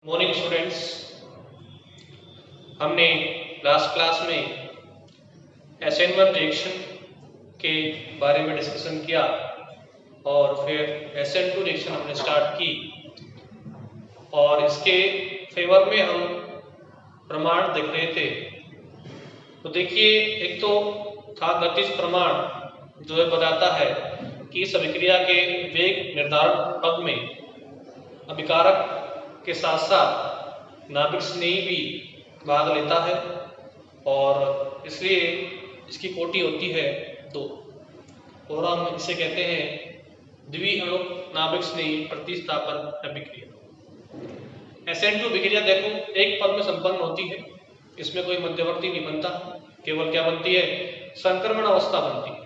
Morning students. हमने last class में SN1 reaction के बारे में डिस्कशन किया और फिर SN2 रिएक्शन हमने स्टार्ट की और इसके फेवर में हम प्रमाण देख रहे थे। तो देखिए, एक तो था गतिज प्रमाण जो बताता है कि इस अभिक्रिया के वेग निर्धारण पद में अभिकारक के साथ साथ नाभिक स्नेही भी भाग लेता है और इसलिए इसकी कोटि होती है 2 और हम इसे कहते हैं द्विअणुक नाभिक स्नेही प्रतिस्थापन अभिक्रिया। SN2 अभिक्रिया देखो एक पद में संपन्न होती है, इसमें कोई मध्यवर्ती नहीं बनता, केवल क्या बनती है, संक्रमण अवस्था बनती है।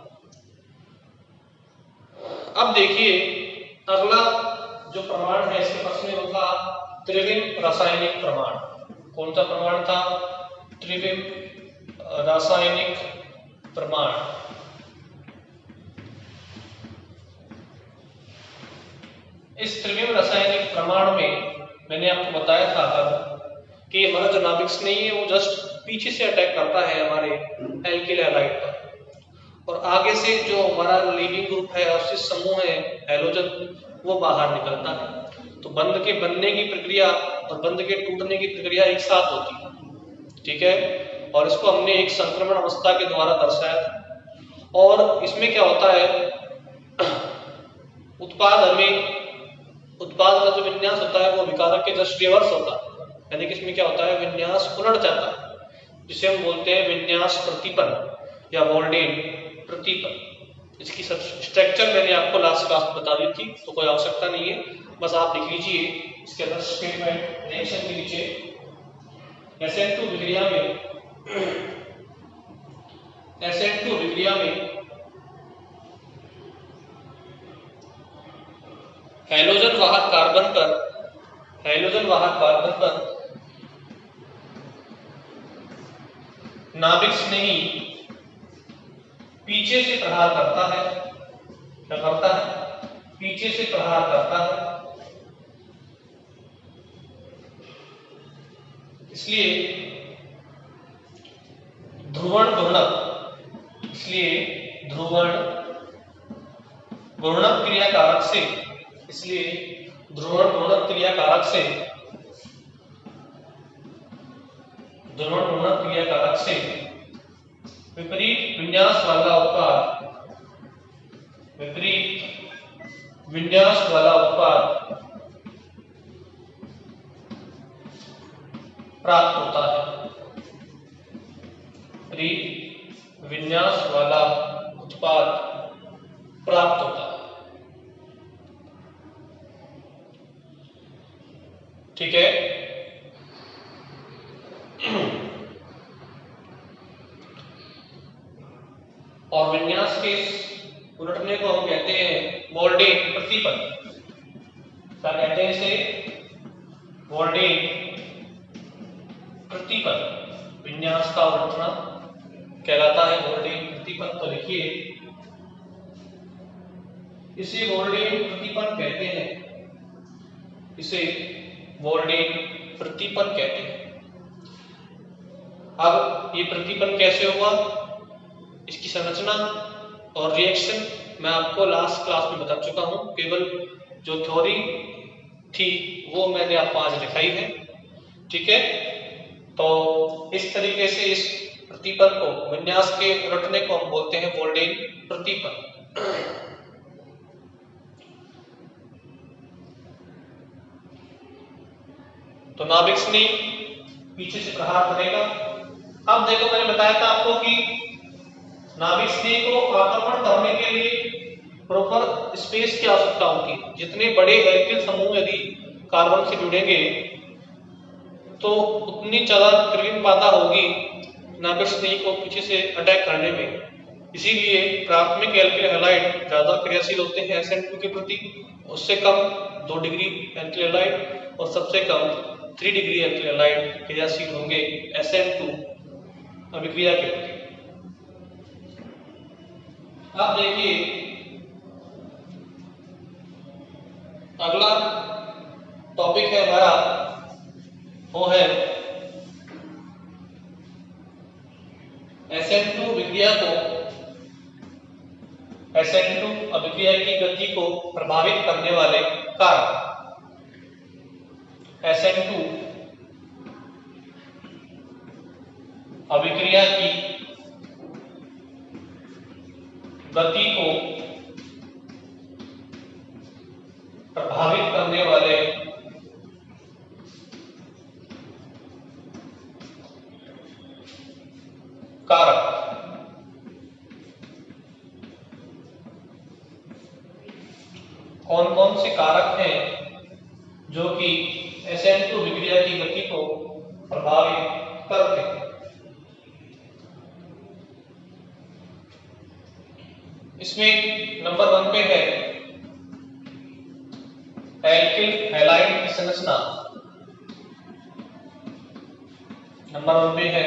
अब देखिए अगला जो प्रमाण है इसके पास में होगा त्रिविम रासायनिक प्रमाण। कौन सा प्रमाण था? त्रिविम रासायनिक प्रमाण। इस त्रिविम रासायनिक प्रमाण में मैंने आपको बताया था कि हमारा जो नाभिक स्नेही है वो जस्ट पीछे से अटैक करता है हमारे एल्किल हैलाइड पर और आगे से जो हमारा लीविंग ग्रुप है, अवशिष्ट समूह है हैलोजन, वो बाहर निकलता है। तो बंध के बनने की प्रक्रिया और बंध के टूटने की प्रक्रिया एक साथ होती है, ठीक है। और इसको हमने एक संक्रमण अवस्था के द्वारा दर्शाया था। और इसमें क्या होता है, उत्पाद का जो विन्यास होता है वो अभिकारक के जस्ट रिवर्स होता है, यानी कि इसमें क्या होता है, विन्यास उलट जाता है, जिसे हम बोलते हैं विन्यास प्रतिपन्न या वोल्डेन प्रतिपन्न। इसकी स्ट्रक्चर मैंने आपको लास्ट क्लास में बता दी थी, तो कोई आवश्यकता नहीं है, बस आप लिख लीजिए इसके अंदर स्टेटमेंट रिएक्शन के नीचे। SN2 अभिक्रिया में हैलोजन वाहक कार्बन पर नाभिक स्नेही पीछे से प्रहार करता है। क्या करता है? पीछे से प्रहार करता है। इसलिए ध्रुवण घूर्णक क्रिया कारक से विपरीत विन्यास वाला उत्पाद प्राप्त होता है। विपरीत विन्यास वाला उत्पाद प्राप्त होता है, ठीक है। और विन्यास के उलटने को हम कहते हैं वोल्डेन प्रतिपन्न। क्या कहते हैं इसे? वोल्डेन प्रतिपन्न। विन्यास का उलटना कहलाता है वोल्डेन प्रतिपन्न। तो लिखिए इसे वोल्डेन प्रतिपन्न कहते हैं, इसे वोल्डेन प्रतिपन्न कहते हैं। अब ये प्रतिपन्न कैसे हुआ, इसकी संरचना और रिएक्शन मैं आपको लास्ट क्लास में बता चुका हूं, केवल जो थ्योरी थी वो मैंने आपको आज दिखाई है, ठीक है। तो इस तरीके से इस प्रतिपन्न को, विन्यास के उलटने को हम बोलते हैं वोल्डेन प्रतिपन्न। तो नाभिक स्नेही पीछे से प्रहार करेगा। अब देखो मैंने बताया था आपको कि नाभिक स्नेही को आक्रमण करने के लिए प्रॉपर स्पेस की आवश्यकता होती है। जितने बड़े एल्किल समूह यदि कार्बन से जुड़ेंगे तो उतनी ज्यादा त्रिविम बाधा होगी नाभिक स्नेही को पीछे से अटैक करने में। इसीलिए प्राथमिक एल्किल हैलाइड ज्यादा क्रियाशील होते हैं SN2 के प्रति, उससे कम 2 डिग्री एल्किल हैलाइड और सबसे कम 3 डिग्री एल्किल हैलाइड क्रियाशील होंगे SN2 अभिक्रिया के प्रति। अब देखिए अगला टॉपिक है हमारा वो है SN2 अभिक्रिया की गति को प्रभावित करने वाले कारक। SN2 अभिक्रिया की गति को प्रभावित करने वाले कारक। कौन कौन से कारक हैं जो कि SN2 अभिक्रिया की गति को प्रभावित करते हैं? इसमें नंबर 1 पे है एल्किल हैलाइड की संरचना। नंबर 1 पे है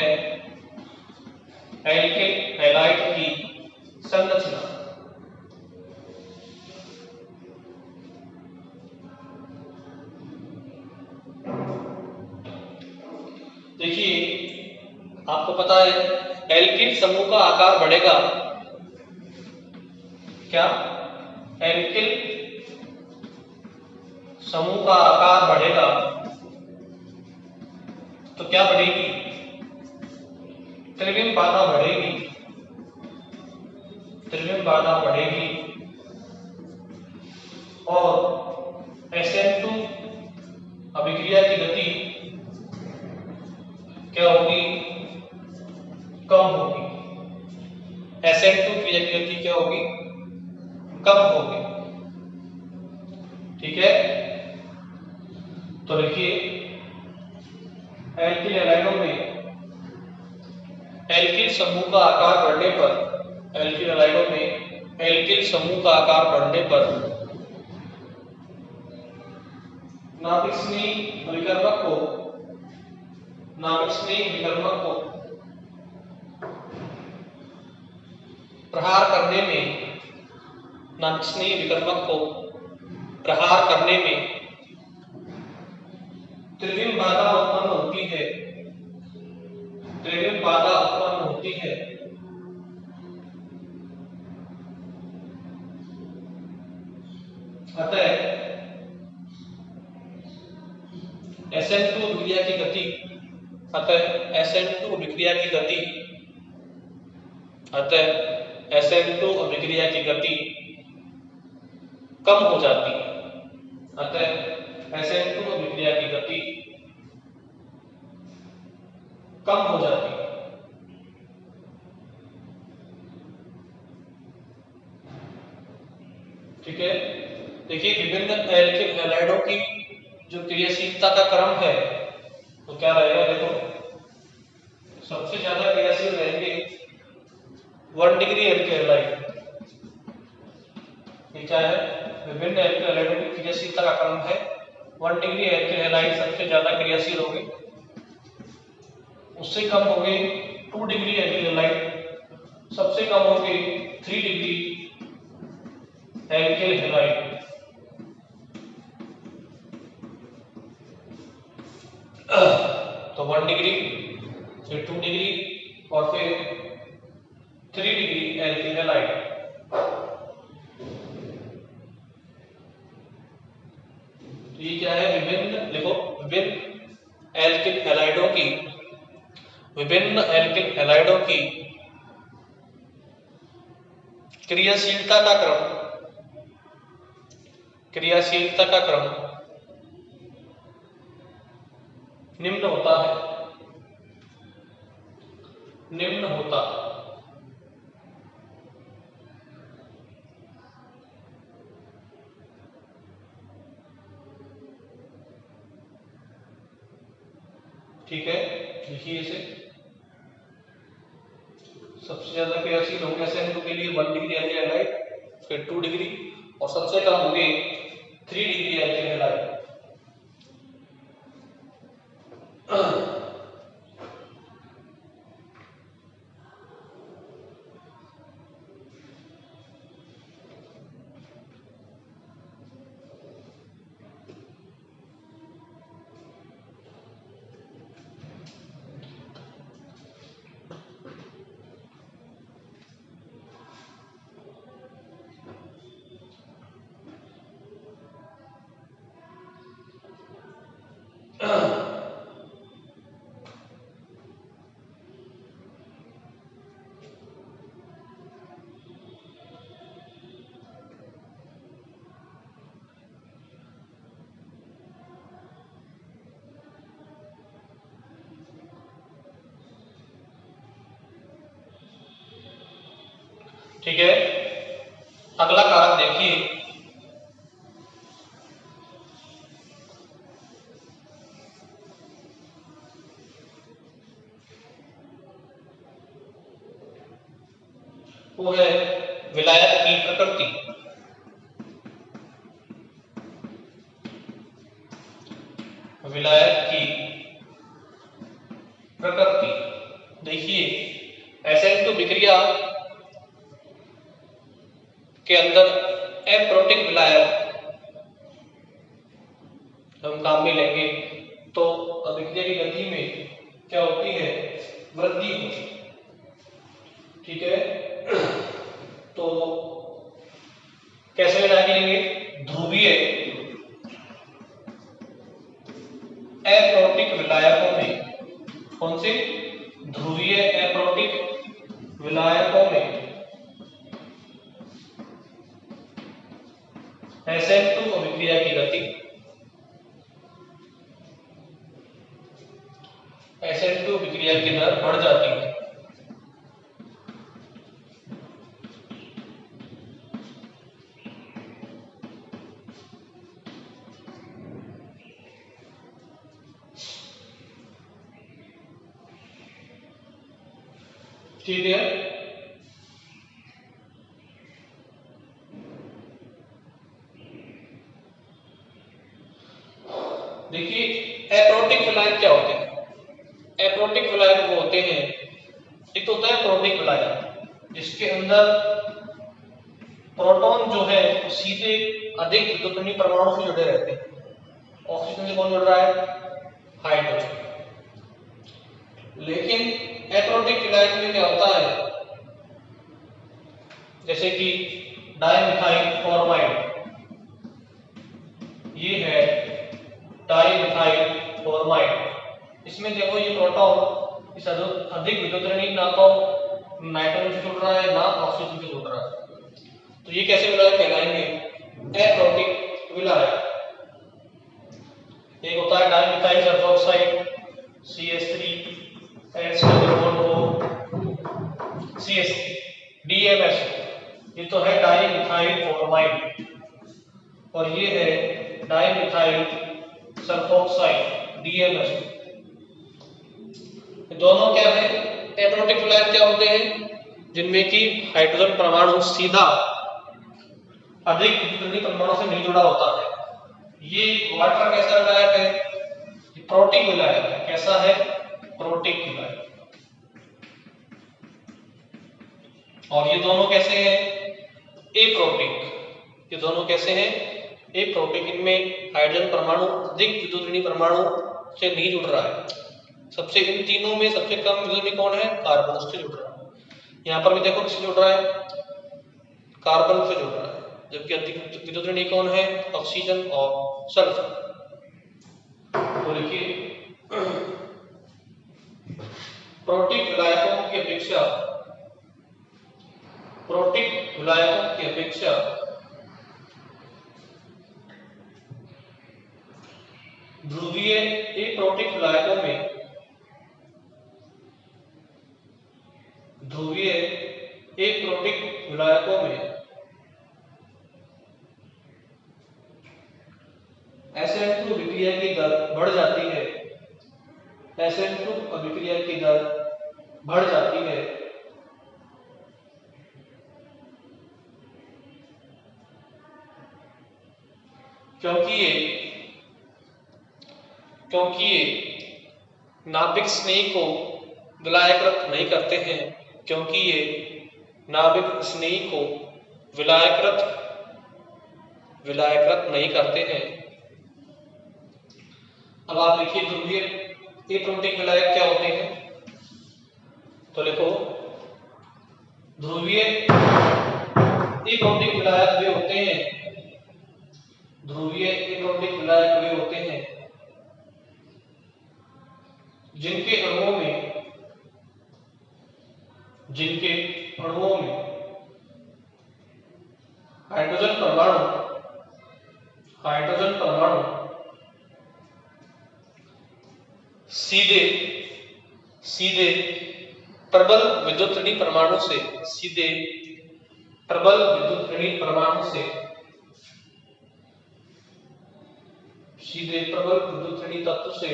एल्किल हैलाइड की संरचना। देखिए, आपको पता है एल्किल समूह का आकार बढ़ेगा। क्या? एल्किल समूह का आकार बढ़ेगा तो क्या बढ़ेगी? त्रिविम बाधा बढ़ेगी। त्रिविम बाधा बढ़ेगी और SN2 अभिक्रिया की गति क्या होगी? कम होगी। SN2 क्रिया की गति क्या होगी? कम होगी। ठीक है, तो देखिए एल्किल हैलाइडों में एल्किल समूह का आकार बढ़ने पर, एल्किल हैलाइडों में एल्किल समूह का आकार बढ़ने पर नाभिक विकर्मक को प्रहार करने में, नाभिक विकर्मक को प्रहार करने में त्रिविम बाधा उत्पन्न होती है। त्रिविम बाधा उत्पन्न होती है। अतः SN2 अभिक्रिया की गति, SN2 अभिक्रिया की गति कम हो जाती है। SN2 अभिक्रिया की गति कम हो जाती है। ठीक है, देखिए विभिन्न एल्किल हैलाइडों की जो क्रियाशीलता का क्रम है तो क्या रहेगा? देखो, सबसे ज्यादा क्रियाशील रहेंगे 1 डिग्री एल्किल हैलाइड। ये क्या है? विभिन्न एल्किल हैलाइडों की क्रियाशीलता का क्रम है 1 डिग्री एल्किल हैलाइड सबसे ज्यादा क्रियाशील होंगे, उससे कम होंगे 2 डिग्री एल्किल हैलाइड, सबसे कम होंगे 3 डिग्री एल्किल हैलाइड। तो 1 डिग्री, फिर 2 डिग्री और फिर 3 डिग्री एल्किल हैलाइड। तो ये क्या है? विभिन्न एल्किल हैलाइडों की क्रियाशीलता का क्रम निम्न होता है। ठीक है, देखिए इसे सबसे ज्यादा क्रियाशील होंगे SN2 के लिए 1 डिग्री एल्किल हैलाइड, फिर 2 डिग्री और सबसे कम होंगे 3 डिग्री एल्किल हैलाइड। ठीक है, अगला कारक देखिए, वो है विलायक की प्रकृति। विलायक की प्रकृति देखिए, SN2 विक्रिया के अंदर अप्रोटिक विलायक हम काम में लेंगे तो अभिक्रिया की गति में क्या होती है, वृद्धि होती है। ठीक है, तो कैसे विलायक लेंगे, ध्रुवीय अप्रोटिक विलायकों में, कौन से, ध्रुवीय अप्रोटिक विलायकों में SN2 अभिक्रिया की गति, SN2 अभिक्रिया की दर बढ़ जाती है। ठीक है, देखिए अप्रोटिक विलायक क्या होते हैं, अप्रोटिक विलायक वो होते हैं, एक तो होता है प्रोटिक विलायक जिसके अंदर प्रोटॉन जो है सीधे अधिक विद्युतनीय परमाणु से जुड़े रहते हैं। ऑक्सीजन से कौन जुड़ रहा है, हाइड्रोजन। लेकिन एप्रोटिक विलायक में क्या होता है, जैसे कि डाइमिथाइल फॉर्माइड, ये है डाइमिथाइल फॉर्माइड, इसमें देखो ये प्रोटॉन इस अधिक विद्युतनीय ना तो नाइट्रोजन से जुड़ रहा है ना ऑक्सीजन से जुड़ रहा है, तो ये कैसे विलायक कहलाएंगे, एप्रोटिक विलायक। एक होता है dimethyl sulphoxide CH3 CH3 DMS, ये तो है डाइमिथाइल फॉर्माइड, और ये है डाइमिथाइल सल्फोक्साइड DMS। दोनों क्या है, एप्रोटिक विलायक क्या होते हैं, जिनमें कि हाइड्रोजन परमाणु सीधा अधिक विद्युतनीय परमाणु से नहीं जुड़ा होता है। ये वाटर कैसा विलायक है, ये प्रोटिक विलायक है। कैसा है, प्रोटिक विलायक। और ये दोनों कैसे हैं, एप्रोटिक। ये दोनों कैसे हैं, एप्रोटिक। इनमें हाइड्रोजन परमाणु अधिक विद्युतनीय परमाणु से नहीं जुड़ रहा है। सबसे इन तीनों में सबसे कम विद्युतनीय कौन है, कार्बन, उससे जुड़ रहा है। यहाँ पर भी देखो किससे जुड़ रहा है, कार्बन से जुड़ रहा है, जबकि अधिक विद्युतनीय कौन है, ऑक्सीजन और सल्फर। तो देखिए प्रोटिक विलायकों की अपेक्षा, प्रोटिक विलायकों की अपेक्षा ध्रुवीय एप्रोटिक विलायकों में, ध्रुवीय एप्रोटिक विलायकों में SN2 अभिक्रिया की दर बढ़ जाती है, SN2 अभिक्रिया की दर बढ़ जाती है, क्योंकि ये नाभिक स्नेही को विलायकृत नहीं करते हैं, क्योंकि ये नाभिक स्नेही को विलायकृत नहीं करते हैं। अब आप देखिए ध्रुवीय एप्रोटिक विलायक क्या होते हैं, तो लिखो ध्रुवीय एप्रोटिक विलायक वे होते हैं, ध्रुवीय एप्रोटिक विलायक वे होते हैं जिनके अणुओं में हाइड्रोजन परमाणु सीधे प्रबल विद्युतनीय परमाणु से सीधे प्रबल विद्युत ऋणी परमाणु से सीधे प्रबल विद्युत ऋणी तत्व से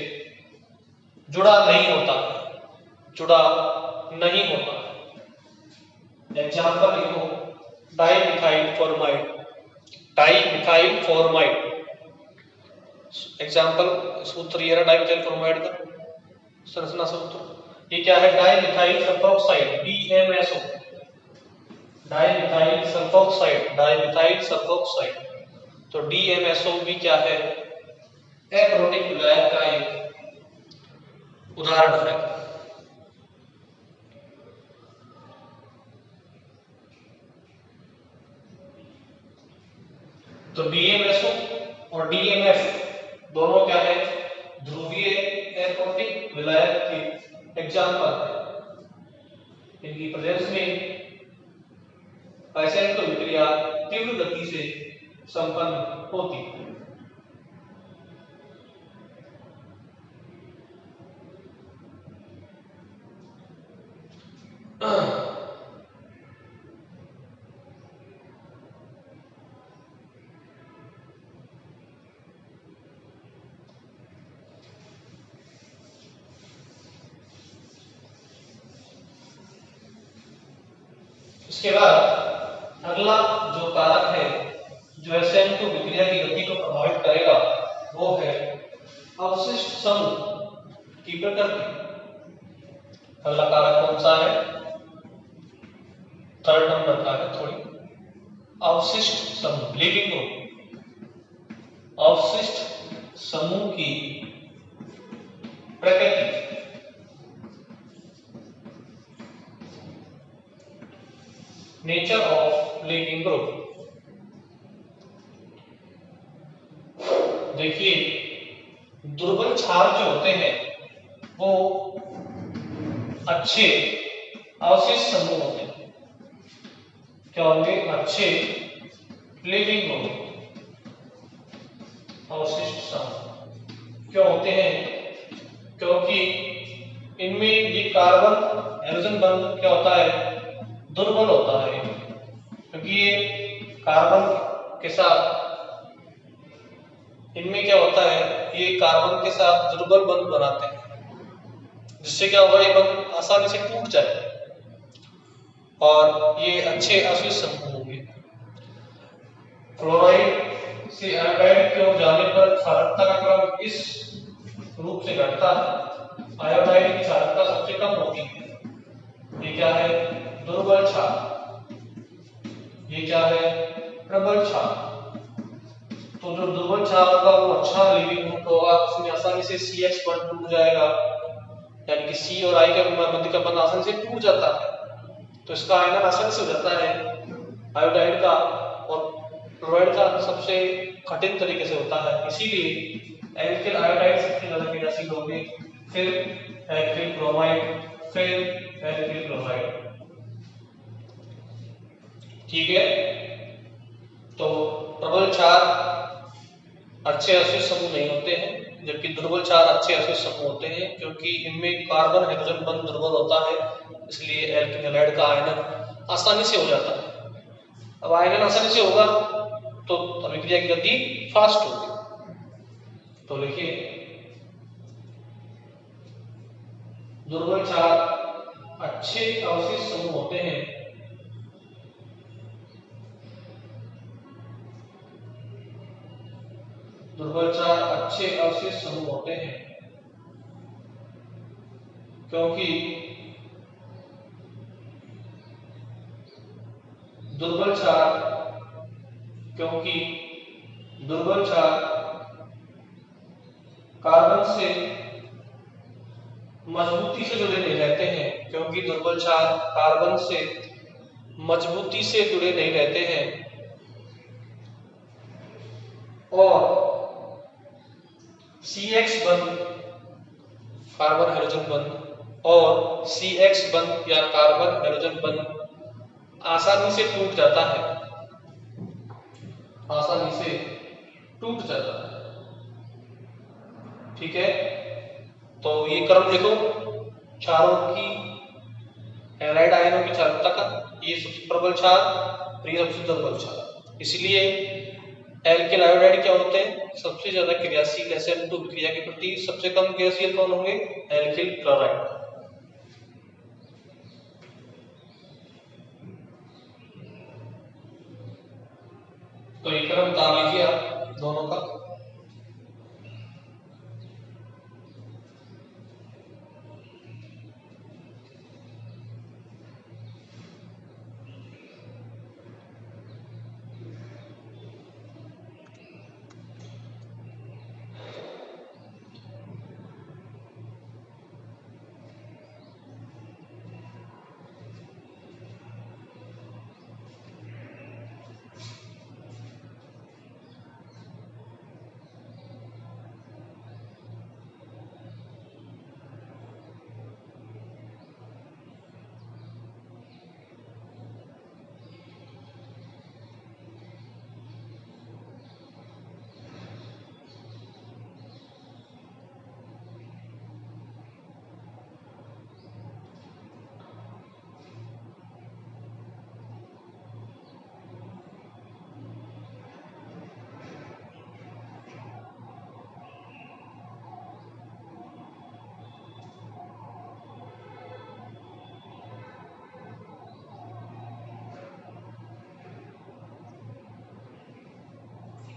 जुड़ा नहीं होता। एग्जाम्पल लिखो, डाइमिथाइल फॉर्माइड। एग्जाम्पल सूत्र ये रहा डाइमिथाइल फॉर्माइड का संरचना सूत्र। ये क्या है? Dimethyl sulphoxide, DMSO, dimethyl sulphoxide. तो DMSO भी क्या है? एप्रोटिक विलायक का एक उदाहरण है। तो DMSO और DMF दोनों क्या है? ध्रुवीय एप्रोटिक विलायक के एग्जाम्पल है। इनकी प्रेजेंस में आयनिक विक्रिया तीव्र गति से संपन्न होती है। इसके बाद अगला जो कारक है जो SN2 विक्रिया की गति को प्रभावित करेगा वो है अवशिष्ट समूह की प्रकृति। अगला कारक कौन सा है? 3rd नंबर का है। थोड़ी अवशिष्ट समूह, लिविंग ग्रुप, अवशिष्ट समूह की प्रकृति। Nature of leaving group. देखिए, दुर्बल क्षार जो होते हैं वो अच्छे अवशिष्ट समूह होते हैं। क्या होंगे? अच्छे लिविंग ग्रुप, अवशिष्ट समूह क्यों होते हैं? क्योंकि इनमें ये कार्बन हाइड्रोजन बंध क्या होता है? दुर्बल होता है। क्योंकि ये कार्बन के साथ, इनमें क्या होता है? ये कार्बन के साथ दुर्बल बंध बनाते हैं, जिससे क्या होगा? ये बंध आसानी से टूट जाए और ये अच्छे अवशिष्ट समूह होंगे। क्लोराइड से आयोडाइड की ओर जाने पर क्षारकता का क्रम इस रूप से घटता है। आयोडाइड की क्षारकता सबसे कम होती है। ये क्या है? दुर्बल क्षार। ये क्या है? प्रबल क्षार। तो जो दुर्बल क्षार होगा वो अच्छा लिविंग ग्रुप होगा, उसमें आसानी से CH बंध टूट जाएगा, यानी कि C और I के मध्य का बंध आसानी से टूट जाता है। तो इसका आयनन आसानी से हो जाता है आयोडाइड का, और क्लोराइड का सबसे कठिन तरीके से होता है। इसीलिए एल्किल आयोडाइड सबसे ज्यादा क्रियाशील होंगे, फिर एल्किल ब्रोमाइड, फिर एल्किल क्लोराइड। ठीक है। तो प्रबल क्षार अच्छे अवशिष्ट समूह नहीं होते हैं, जबकि दुर्बल क्षार अच्छे अवशिष्ट समूह होते हैं, क्योंकि इनमें कार्बन हाइड्रोजन बंध दुर्बल होता है, इसलिए एल्किल हैलाइड का आयनन आसानी से हो जाता है। अब आयनन आसानी से होगा तो अभिक्रिया की गति फास्ट होगी। तो लिखिए, दुर्बल क्षार अच्छे अवशिष्ट समूह होते हैं, दुर्बल क्षार अच्छे अवशिष्ट समूह होते हैं क्योंकि दुर्बल क्षार कार्बन से मजबूती से जुड़े नहीं रहते हैं, क्योंकि दुर्बल क्षार कार्बन से मजबूती से जुड़े नहीं रहते हैं, और CX बंध, कार्बन हाइड्रोजन बंध और CX बंध या कार्बन हाइड्रोजन बंध आसानी से टूट जाता है, आसानी से टूट जाता है। ठीक है, तो ये क्रम लिखो क्षारों की, हैलाइड आयनों की क्षारकता का। ये सबसे प्रबल क्षार और ये सबसे ज्यादा बलशाली। इसलिए एल्किल आयोडाइड क्या होते हैं? सबसे ज्यादा क्रियाशील SN2 अभिक्रिया के प्रति। सबसे कम क्रियाशील कौन होंगे? Alkyl chloride. तो ये क्रम बता लीजिए आप दोनों का।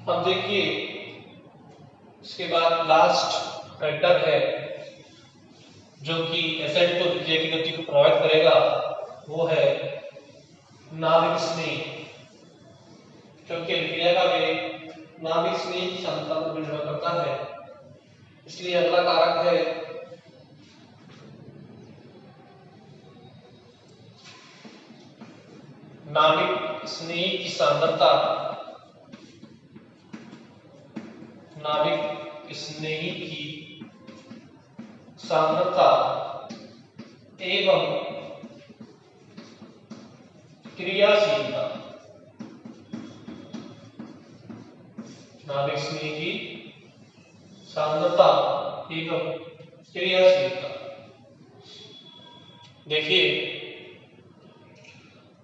अब देखिए इसके बाद लास्ट फैक्टर है जो कि SN2 अभिक्रिया की गति को प्रभावित करेगा, वो है नाभिक स्नेह। क्योंकि अभिक्रिया का वेग नाभिक स्नेह की क्षमता पर निर्भर करता है, इसलिए अगला कारक है नाभिक स्नेह की सांद्रता। नाभिक स्नेह की सांद्रता एवं क्रियाशीलता। नाभिक स्नेह की सांद्रता एवं क्रियाशीलता। देखिए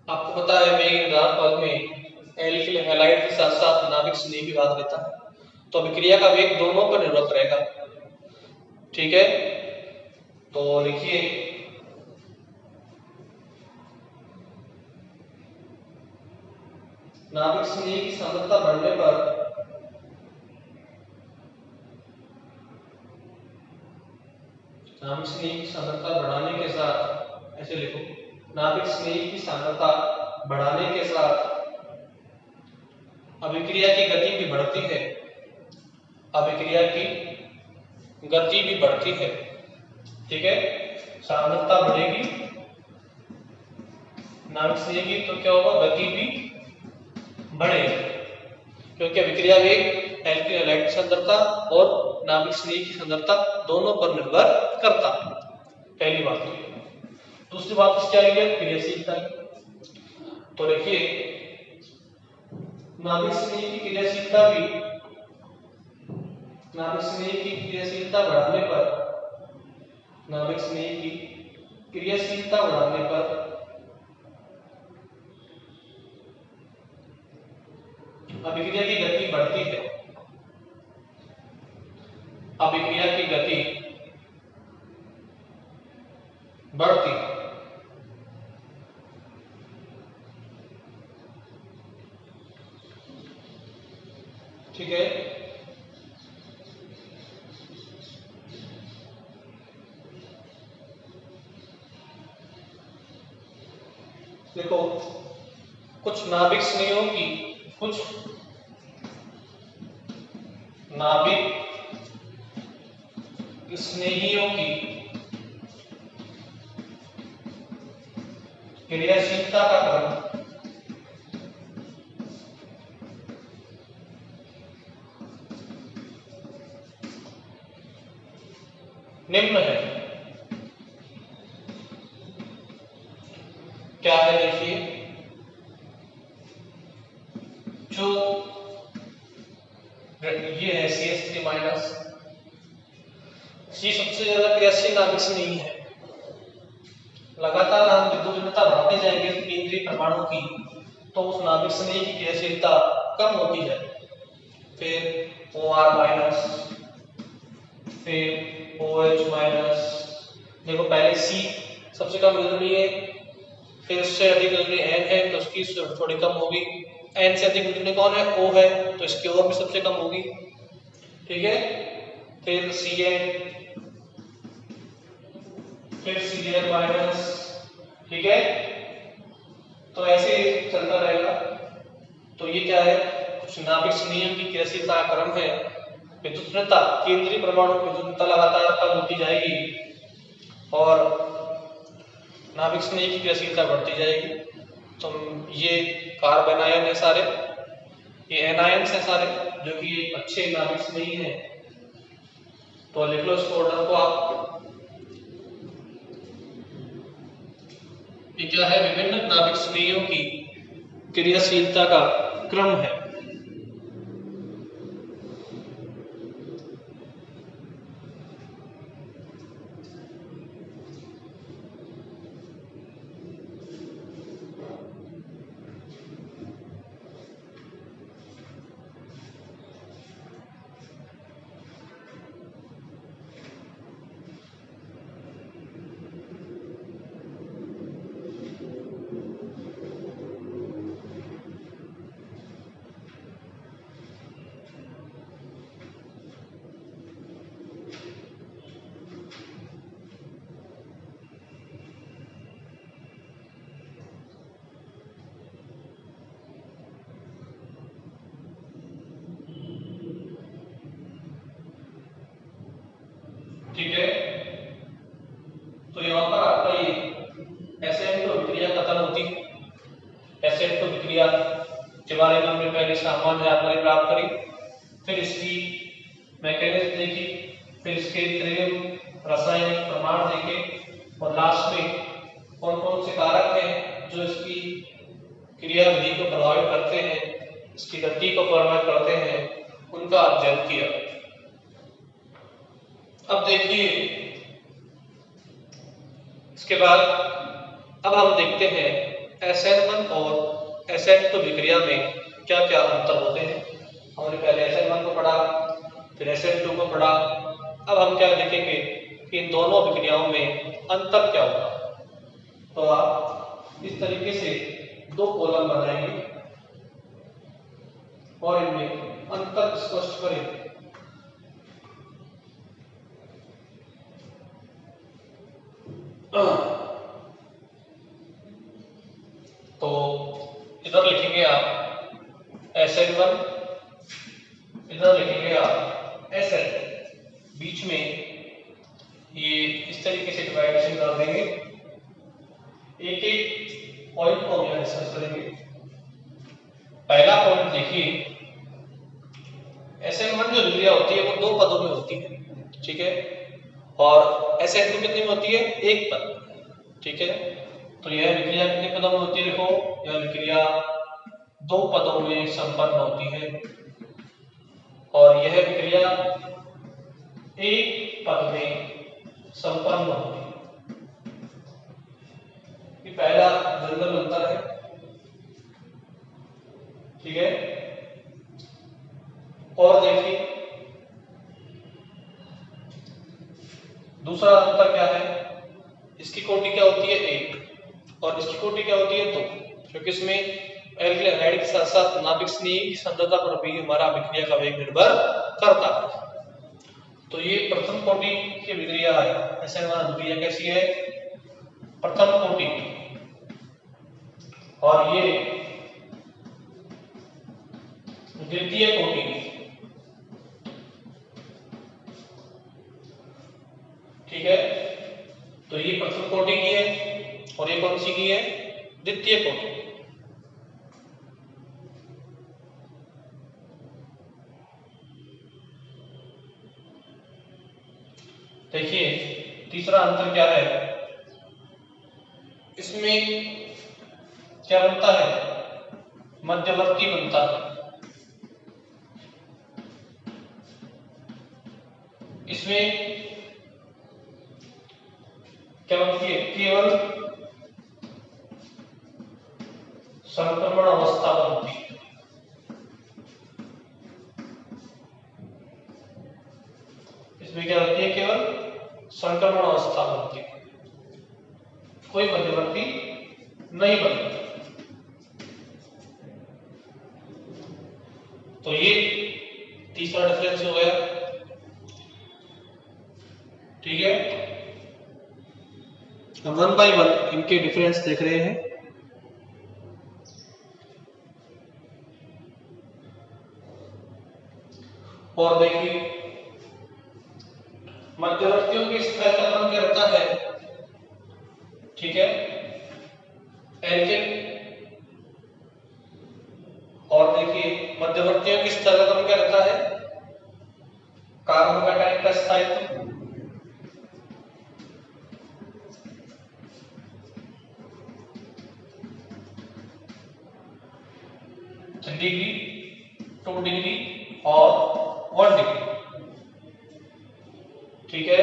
आपको पता है वेग निर्धारक पद में एल्किल हैलाइड के साथ साथ नाभिक स्नेह भी भाग लेता है, तो अभिक्रिया का वेग दोनों पर निर्भर करेगा। ठीक है, तो लिखिए नाभिक स्नेह की सांद्रता बढ़ने पर नाभिक स्नेह की सांद्रता बढ़ाने के साथ, ऐसे लिखो, नाभिक स्नेह की सांद्रता बढ़ाने के साथ अभिक्रिया की गति भी बढ़ती है। अभिक्रिया की गति भी बढ़ती है। ठीक है, सांद्रता बढ़ेगी नाभिक स्नेह की, तो क्या होगा? गति भी बढ़ेगी, क्योंकि अभिक्रिया वेग एल्किल हैलाइड की सांद्रता और नाभिक स्नेह की सांद्रता दोनों पर निर्भर करता है। पहली बात तो ये। दूसरी बात क्या है? क्रियाशीलता। तो देखिए नाभिक स्नेह की क्रियाशीलता भी, नाभिक स्नेह की क्रियाशीलता बढ़ाने पर, नाभिक स्नेह की क्रियाशीलता बढ़ाने पर अभिक्रिया की गति बढ़ती है। अभिक्रिया की गति बढ़ती है। ठीक है, देखो कुछ नाभिक स्नेहों की, कुछ नाभिक स्नेहियों की क्रियाशीलता का क्रम निम्न है। क्या है? देखिए जो ये है CH3 माइनस, ये सबसे ज्यादा क्रियाशील नाभिक स्नेही है। लगातार हम विद्युत भिन्नता बढ़ाते जाएंगे केंद्रीय परमाणु की, तो उस नाभिक स्नेही की क्रियाशीलता कम होती है। फिर OR माइनस, फिर OH माइनस। देखो पहले C सबसे कम विद्युत है, फिर उससे अधिक विद्युत N है तो उसकी थोड़ी कम होगी। N से अधिक विद्युत कौन है? O है, तो इसकी और भी सबसे कम होगी। ठीक है, फिर Cn, फिर Cl माइनस। ठीक है, तो ऐसे चलता रहेगा। तो ये क्या है? कुछ नाभिक स्नेहियों की क्रियाशीलता का क्रम है। विद्युतता, केंद्रीय परमाणु की विद्युतता लगातार कम होती जाएगी और नाभिक स्नेही की क्रियाशीलता बढ़ती जाएगी। तो ये कार्बन आयन है सारे, ये एनायंस है सारे, जो कि अच्छे नाभिक स्नेही हैं। तो लिख लो इस ऑर्डर को आप। ये क्या है? विभिन्न नाभिक स्नेहियों की क्रियाशीलता का क्रम है। ठीक है, तो यहाँ पर आपका ये SN2 विक्रिया खत्म होती है। SN2 विक्रिया के बारे में हमने पहले सामान्य जानकारी प्राप्त करी, फिर इसकी मैकेनिज्म देखी, फिर इसके त्रिविम रासायनिक प्रमाण देखे और लास्ट में कौन कौन से कारक हैं जो इसकी क्रियाविधि को प्रभावित करते हैं, इसकी गति को प्रभावित करते हैं, उनका अध्ययन किया। अब देखिए इसके बाद अब हम देखते हैं SN1 और SN2 विक्रिया में क्या क्या अंतर होते हैं। हमने पहले SN1 को पढ़ा, फिर SN2 को पढ़ा। अब हम क्या देखेंगे कि इन दोनों विक्रियाओं में अंतर क्या होगा। तो आप इस तरीके से दो कॉलम बनाएंगे और इनमें अंतर स्पष्ट करें। तो इधर लिखेंगे आप SN1, इधर लिखेंगे आप SN, बीच में ये इस तरीके से डिवाइडेशन कर देंगे। एक एक पॉइंट को हम यहाँ डिस्कस करेंगे। पहला पॉइंट देखिए, SN1 जो विक्रिया होती है वो दो पदों में होती है, ठीक है, और SN2 कितने में होती है? एक पद, ठीक है। तो यह विक्रिया कितने पदों में होती है? देखो, यह विक्रिया दो पदों में संपन्न होती है और यह विक्रिया एक पद में संपन्न होती है। ये पहला जनरल अंतर है, ठीक है। और देखिए दूसरा अंतर क्या है? इसकी कोटि क्या होती है? एक, और इसकी कोटि क्या होती है? दो, क्योंकि इसमें एल्किल हैलाइड के साथ साथ नाभिक स्नेही की सांद्रता पर भी हमारा विक्रिया का वेग निर्भर करता है। तो ये प्रथम कोटि की विक्रिया है। SN1 विक्रिया कैसी है? प्रथम कोटि, और ये द्वितीय कोटि, ठीक है। तो ये प्रथम कोटि की है और ये कौन सी की है? द्वितीय कोटि। देखिए तीसरा अंतर क्या है? इसमें क्या बनता है? मध्यवर्ती बनता है। इसमें क्या बनती है? केवल संक्रमण अवस्था बनती है। इसमें क्या होती है? केवल संक्रमण अवस्था बनती है, कोई मध्यवर्ती नहीं बनता। तो ये तीसरा डिफरेंस हो गया। ठीक है, हम 1 बाय 1 इनके डिफरेंस देख रहे हैं। और देखिए, मध्यवर्तियों की स्थिति का क्रम क्या रहता है? ठीक है, एल्केन। और देखिए, मध्यवर्तियों की स्थिति का क्रम क्या रहता है? कार्बोकैटायन का स्थायित्व। डिग्री, 2 डिग्री और 1 डिग्री। ठीक है,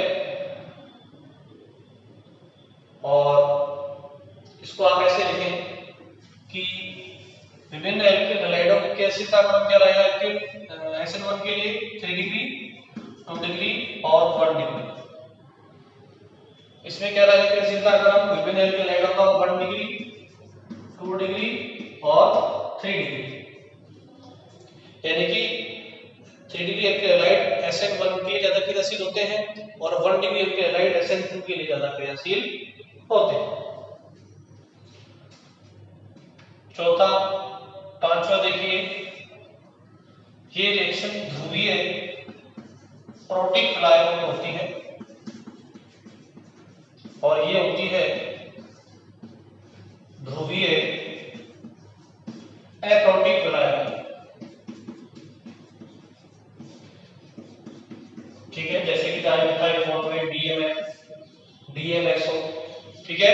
और इसको आप ऐसे लिखें कि विभिन्न एल्केन हैलाइडों के एसिड का क्रम क्या रहेगा? SN1 के लिए 3 डिग्री, 2 डिग्री और 1 डिग्री। इसमें क्या रहेगा? एसिड का क्रम विभिन्न एल्केन हैलाइडों का 1 डिग्री, 2 डिग्री और 3 डिग्री। यानी कि 3 डिग्री एल्केन SN1 के लिए ज्यादा क्रियाशील होते हैं और 1 डिग्री एल्केन SN2 के लिए ज्यादा क्रियाशील होते हैं। चौथा, पांचवा देखिए, ये रिएक्शन ध्रुवीय प्रोटिक फ्लाइओं में होती है और ये होती है ध्रुवीय एप्रोटिक फ्लाइओं। ठीक है, जैसे कि डाइमिथाइल फॉस्फेट DMF, DMSO। ठीक है,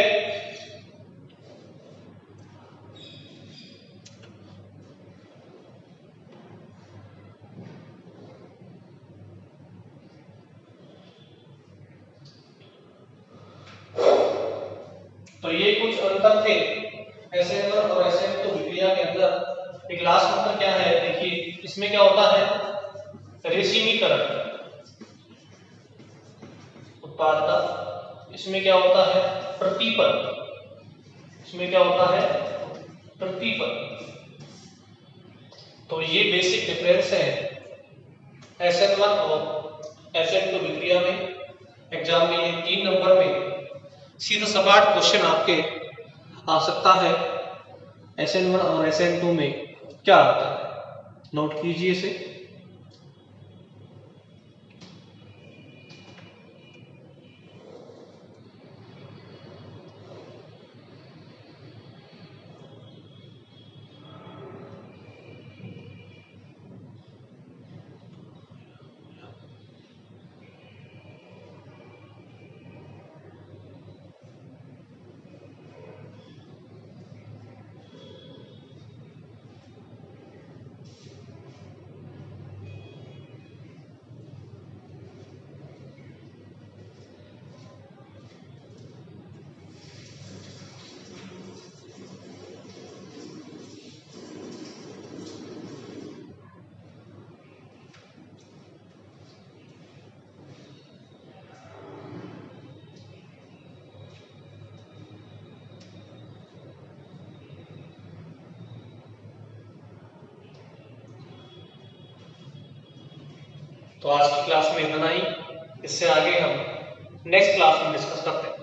तो ये कुछ अंतर थे SN1 और SN2 विक्रिया के अंदर। एक लास्ट अंतर क्या है? देखिए, इसमें क्या होता है? रेसिमीकरण उत्पाद का। इसमें क्या होता है? प्रतिपद। इसमें क्या होता है? प्रतिपद। तो ये बेसिक डिफरेंस है SN1 और SN2 विक्रिया में। एग्जाम में ये 3 नंबर में सीधा सपाट क्वेश्चन आपके आ सकता है। SN1 और SN2 में क्या आता है? नोट कीजिए इसे। तो आज की क्लास में इतना ही। इससे आगे हम नेक्स्ट क्लास में डिस्कस करते हैं।